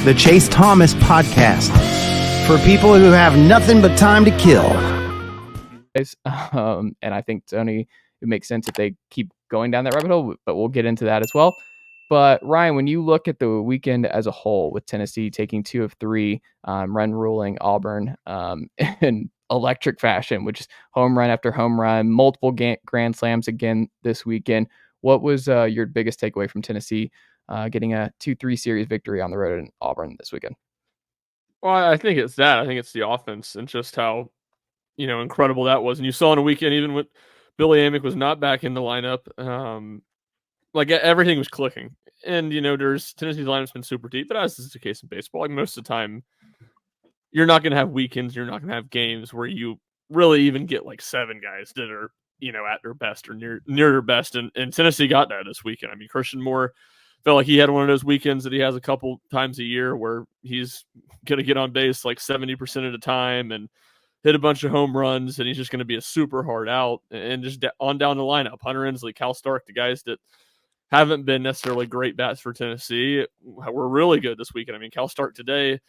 the Chase Thomas Podcast, for people who have nothing but time to kill. And I think it makes sense if they keep going down that rabbit hole, but we'll get into that as well. But Ryan, when you look at the weekend as a whole, with Tennessee taking 2 of 3, run ruling Auburn in electric fashion, which is home run after home run, multiple grand slams again this weekend, what was your biggest takeaway from Tennessee getting a 2-3 series victory on the road in Auburn this weekend? Well, I think it's that. I think it's the offense and just how, incredible that was. And you saw on a weekend, even with Billy Amick was not back in the lineup, everything was clicking. And, Tennessee's lineup's been super deep, but as is the case in baseball, like most of the time, you're not going to have weekends, you're not going to have games where you really even get like 7 guys that are, at their best or near their best. And Tennessee got that this weekend. I mean, Christian Moore felt like he had one of those weekends that he has a couple times a year where he's going to get on base like 70% of the time and hit a bunch of home runs, and he's just going to be a super hard out. And just on down the lineup, Hunter Ensley, Cal Stark, the guys that haven't been necessarily great bats for Tennessee were really good this weekend. I mean, Cal Stark today,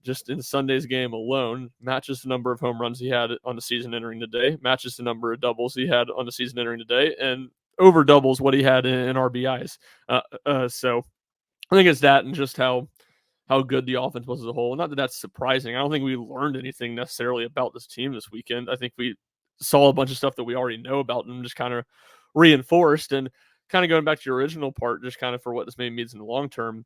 just in Sunday's game alone, matches the number of home runs he had on the season entering the day, matches the number of doubles he had on the season entering the day, and over doubles what he had in RBIs. So I think it's that, and just how good the offense was as a whole. Not that that's surprising. I don't think we learned anything necessarily about this team this weekend. I think we saw a bunch of stuff that we already know about and just kind of reinforced. And kind of going back to your original part, just kind of for what this maybe means in the long term,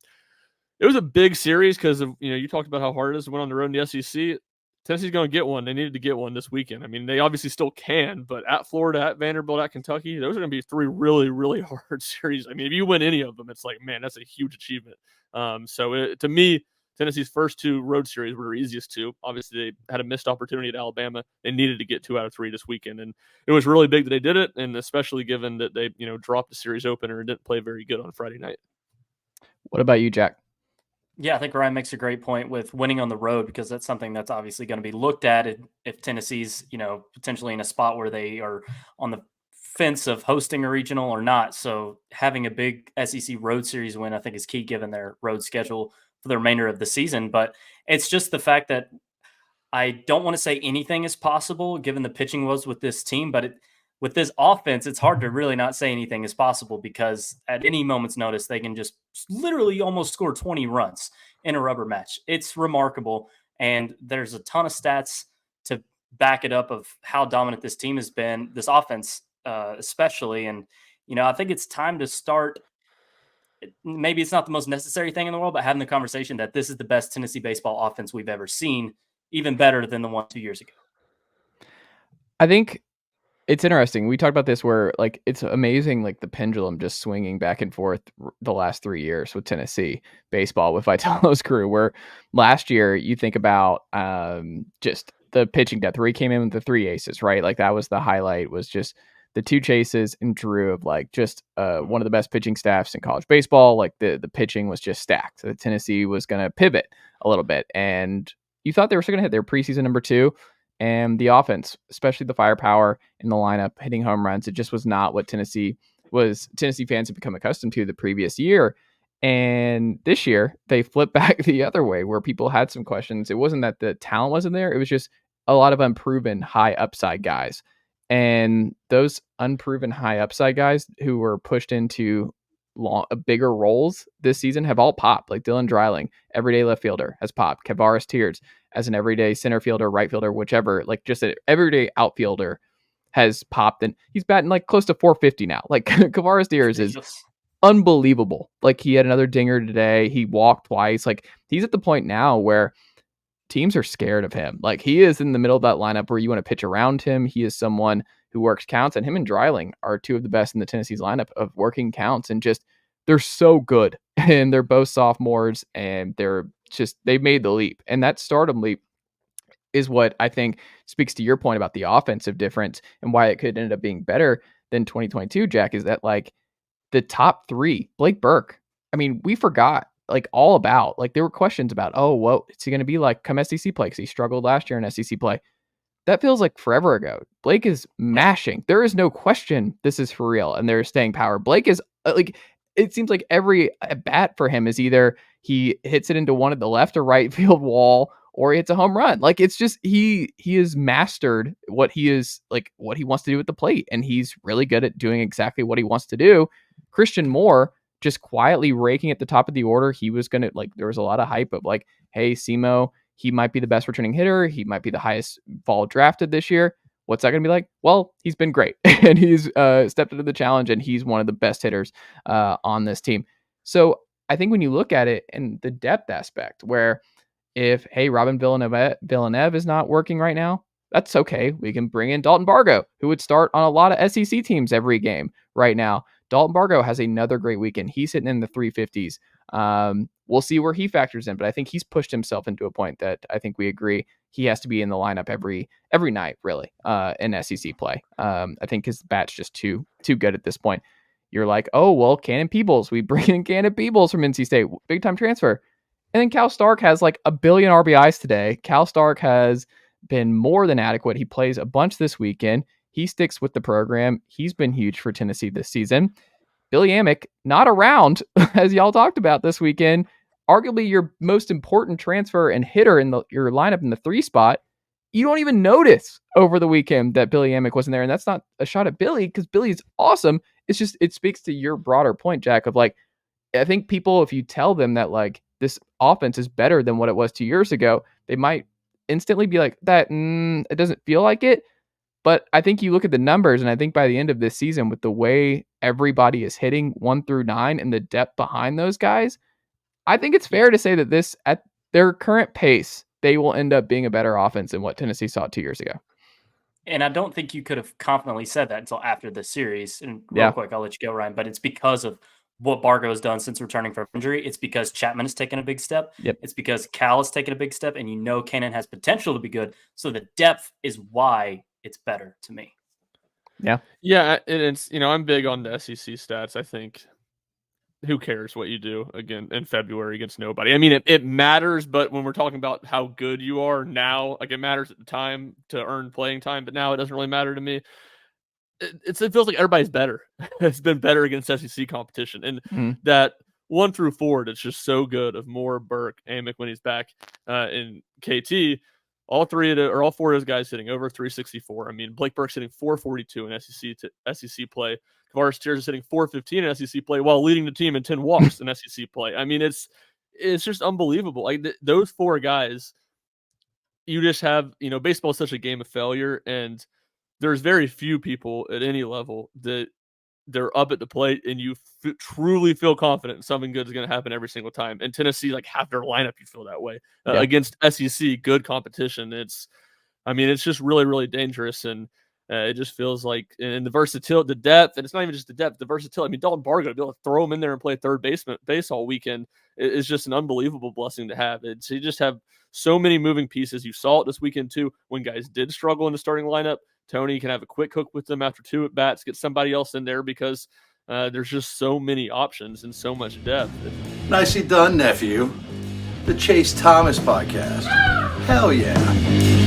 it was a big series because of, you talked about how hard it is to win on the road in the SEC. Tennessee's going to get one. They needed to get one this weekend. I mean, they obviously still can, but at Florida, at Vanderbilt, at Kentucky, those are going to be 3 really, really hard series. I mean, if you win any of them, it's like, man, that's a huge achievement. To me, Tennessee's first 2 road series were their easiest 2. Obviously, they had a missed opportunity at Alabama. They needed to get 2 out of 3 this weekend, and it was really big that they did it, and especially given that they, dropped the series opener and didn't play very good on Friday night. What about you, Jack? Yeah, I think Ryan makes a great point with winning on the road, because that's something that's obviously going to be looked at if Tennessee's, potentially in a spot where they are on the fence of hosting a regional or not. So having a big SEC road series win, I think, is key given their road schedule for the remainder of the season. But it's just the fact that I don't want to say anything is possible given the pitching was with this team, but with this offense, it's hard to really not say anything is possible, because at any moment's notice, they can just literally almost score 20 runs in a rubber match. It's remarkable. And there's a ton of stats to back it up of how dominant this team has been, this offense especially. And, I think it's time to start. Maybe it's not the most necessary thing in the world, but having the conversation that this is the best Tennessee baseball offense we've ever seen, even better than the one 2 years ago. I think it's interesting. We talked about this where, like, it's amazing, like the pendulum just swinging back and forth the last 3 years with Tennessee baseball with Vitello's crew, where last year you think about just the pitching depth where he came in with the 3 aces, right? Like that was the highlight, was just the 2 chases and Drew of like just one of the best pitching staffs in college baseball. Like the pitching was just stacked. So Tennessee was going to pivot a little bit, and you thought they were still going to hit their preseason number 2. And the offense, especially the firepower in the lineup, hitting home runs, it just was not what Tennessee fans had become accustomed to the previous year. And this year, they flipped back the other way, where people had some questions. It wasn't that the talent wasn't there. It was just a lot of unproven high upside guys. And those unproven high upside guys who were pushed into bigger roles this season have all popped. Like Dylan Dreiling, everyday left fielder, has popped. Kavares Tears, as an everyday center fielder, right fielder, whichever, like just an everyday outfielder, has popped, and he's batting like close to 450 now. Like Kavares Tears is unbelievable. Like he had another dinger today. He walked twice. Like he's at the point now where teams are scared of him. Like he is in the middle of that lineup where you want to pitch around him. He is someone who works counts, and him and Dreiling are 2 of the best in the Tennessee's lineup of working counts, and just they're so good. And they're both sophomores, and they've made the leap. And that stardom leap is what I think speaks to your point about the offensive difference and why it could end up being better than 2022, Jack, is that like the top 3, Blake Burke, I mean, we forgot like all about, like there were questions about, oh, what is he going to be like come SEC play? Because he struggled last year in SEC play. That feels like forever ago. Blake is mashing. There is no question this is for real, and they're staying power. Blake is like it seems like every at bat for him is either he hits it into one of the left or right field wall, or it's a home run. Like, it's just he has mastered what he wants to do at the plate, and he's really good at doing exactly what he wants to do. Christian Moore just quietly raking at the top of the order. He was gonna, like, there was a lot of hype of like, hey, Simo, he might be the best returning hitter. He might be the highest Vol drafted this year. What's that going to be like? Well, he's been great, and he's stepped into the challenge, and he's one of the best hitters on this team. So I think when you look at it in the depth aspect, where if, hey, Robin Villeneuve is not working right now, that's okay. We can bring in Dalton Bargo, who would start on a lot of SEC teams every game right now. Dalton Bargo has another great weekend. He's hitting in the 350s. We'll see where he factors in, but I think he's pushed himself into a point that I think we agree he has to be in the lineup every night, really, in SEC play. I think his bat's just too good at this point. You're like, oh, well, Cannon Peebles. We bring in Cannon Peebles from NC State. Big time transfer. And then Cal Stark has like 1 billion RBIs today. Cal Stark has been more than adequate. He plays a bunch this weekend. He sticks with the program. He's been huge for Tennessee this season. Billy Amick, not around, as y'all talked about this weekend. Arguably your most important transfer and hitter in your lineup in the 3 spot. You don't even notice over the weekend that Billy Amick wasn't there. And that's not a shot at Billy, because Billy's awesome. It's just, it speaks to your broader point, Jack, of like, I think people, if you tell them that like this offense is better than what it was 2 years ago, they might instantly be like, it doesn't feel like it. But I think you look at the numbers, and I think by the end of this season, with the way everybody is hitting 1 through 9 and the depth behind those guys, I think it's fair to say that this, at their current pace, they will end up being a better offense than what Tennessee saw 2 years ago. And I don't think you could have confidently said that until after the series. And real quick, I'll let you go, Ryan. But it's because of what Bargo has done since returning from injury. It's because Chapman has taken a big step. Yep. It's because Cal has taken a big step, and Cannon has potential to be good. So the depth is why it's better to me. Yeah, and it's, I'm big on the SEC stats. I think who cares what you do again in February against nobody? I mean, it matters, but when we're talking about how good you are now, like, it matters at the time to earn playing time, but now it doesn't really matter to me. It feels like everybody's better. It's been better against SEC competition, and that 1 through 4, it's just so good of Moore, Burke, Amick when he's back, in KT. All 4 of those guys hitting over 364. I mean, Blake Burke's hitting 442 in SEC play. Kavares is hitting 415 in SEC play while leading the team in 10 walks in SEC play. I mean, it's just unbelievable. Like, those 4 guys, you just have, baseball is such a game of failure, and there's very few people at any level that they're up at the plate and you truly feel confident something good is going to happen every single time. And Tennessee, like, half their lineup, you feel that way against SEC good competition. It's just really, really dangerous. And it just feels like, and the versatility, the depth, and it's not even just the depth, the versatility. I mean, Dalton Bargo, to be able to throw him in there and play third base all weekend is just an unbelievable blessing to have. You just have so many moving pieces. You saw it this weekend too, when guys did struggle in the starting lineup. Tony can have a quick hook with them after 2 at-bats, get somebody else in there, because there's just so many options and so much depth. Nicely done, nephew. The Chase Thomas Podcast. Hell yeah.